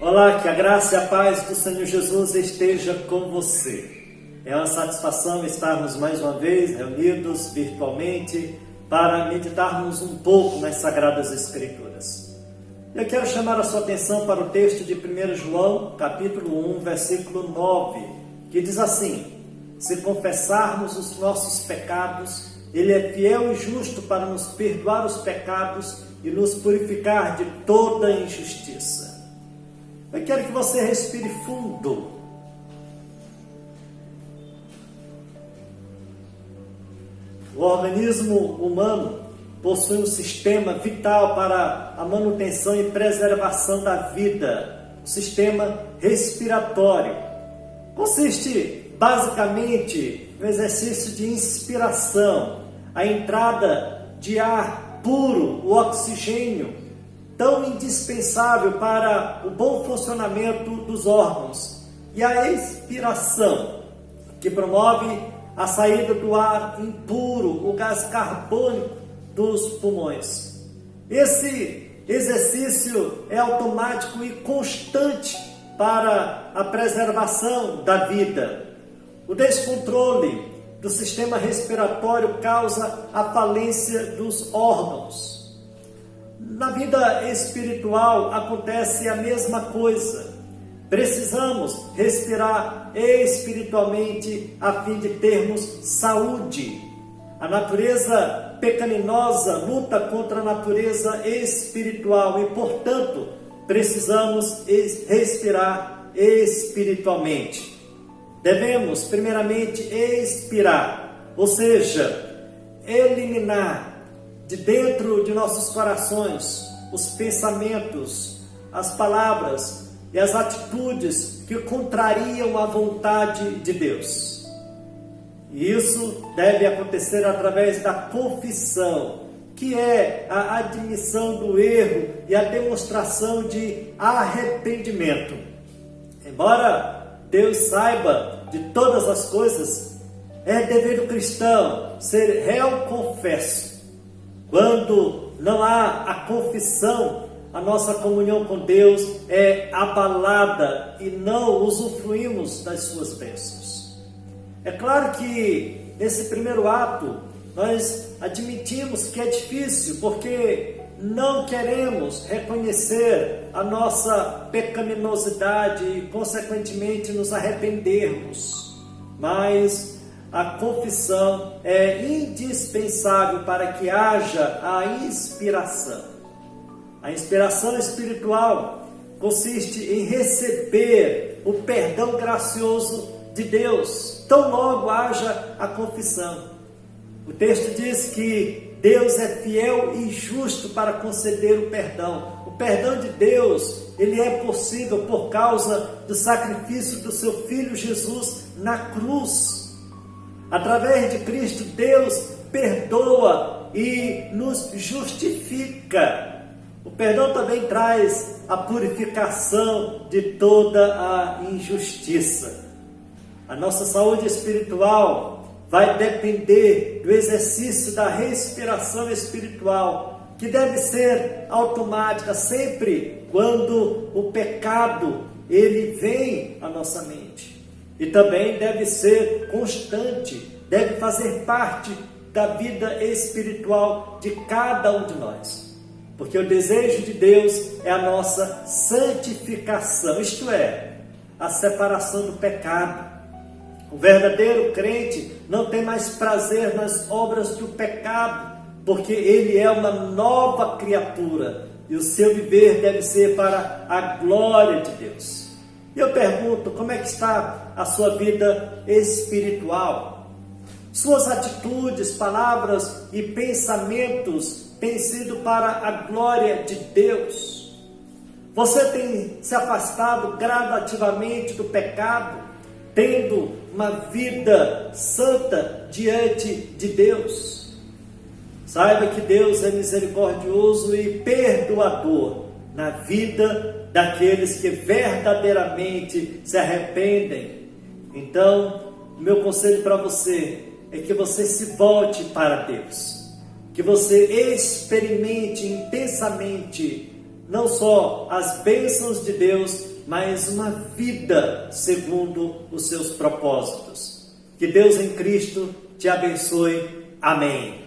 Olá, que a graça e a paz do Senhor Jesus esteja com você. É uma satisfação estarmos mais uma vez reunidos virtualmente para meditarmos um pouco nas Sagradas Escrituras. Eu quero chamar a sua atenção para o texto de 1 João, capítulo 1, versículo 9, que diz assim: se confessarmos os nossos pecados, Ele é fiel e justo para nos perdoar os pecados e nos purificar de toda injustiça. Eu quero que você respire fundo. O organismo humano possui um sistema vital para a manutenção e preservação da vida, o sistema respiratório. Consiste basicamente no exercício de inspiração, a entrada de ar puro, o oxigênio, tão indispensável para o bom funcionamento dos órgãos, e a expiração, que promove a saída do ar impuro, o gás carbônico dos pulmões. Esse exercício é automático e constante para a preservação da vida. O descontrole do sistema respiratório causa a falência dos órgãos. Na vida espiritual acontece a mesma coisa. Precisamos respirar espiritualmente a fim de termos saúde. A natureza pecaminosa luta contra a natureza espiritual e, portanto, precisamos respirar espiritualmente. Devemos, primeiramente, expirar, ou seja, eliminar de dentro de nossos corações os pensamentos, as palavras e as atitudes que contrariam a vontade de Deus. E isso deve acontecer através da confissão, que é a admissão do erro e a demonstração de arrependimento. Embora Deus saiba de todas as coisas, é dever do cristão ser réu confesso. Quando não há a confissão, a nossa comunhão com Deus é abalada e não usufruímos das suas bênçãos. É claro que nesse primeiro ato nós admitimos que é difícil, porque não queremos reconhecer a nossa pecaminosidade e, consequentemente, nos arrependermos. Mas a confissão é indispensável para que haja a inspiração. A inspiração espiritual consiste em receber o perdão gracioso de Deus, tão logo haja a confissão. O texto diz que Deus é fiel e justo para conceder o perdão. O perdão de Deus, ele é possível por causa do sacrifício do seu Filho Jesus na cruz. Através de Cristo, Deus perdoa e nos justifica. O perdão também traz a purificação de toda a injustiça. A nossa saúde espiritual vai depender do exercício da respiração espiritual, que deve ser automática sempre quando o pecado ele vem à nossa mente. E também deve ser constante, deve fazer parte da vida espiritual de cada um de nós. Porque o desejo de Deus é a nossa santificação, isto é, a separação do pecado. O verdadeiro crente não tem mais prazer nas obras do pecado, porque ele é uma nova criatura e o seu viver deve ser para a glória de Deus. E eu pergunto, como é que está a sua vida espiritual? Suas atitudes, palavras e pensamentos têm sido para a glória de Deus? Você tem se afastado gradativamente do pecado, tendo uma vida santa diante de Deus? Saiba que Deus é misericordioso e perdoador na vida daqueles que verdadeiramente se arrependem. Então, o meu conselho para você é que você se volte para Deus, que você experimente intensamente não só as bênçãos de Deus, mas uma vida segundo os seus propósitos. Que Deus em Cristo te abençoe. Amém.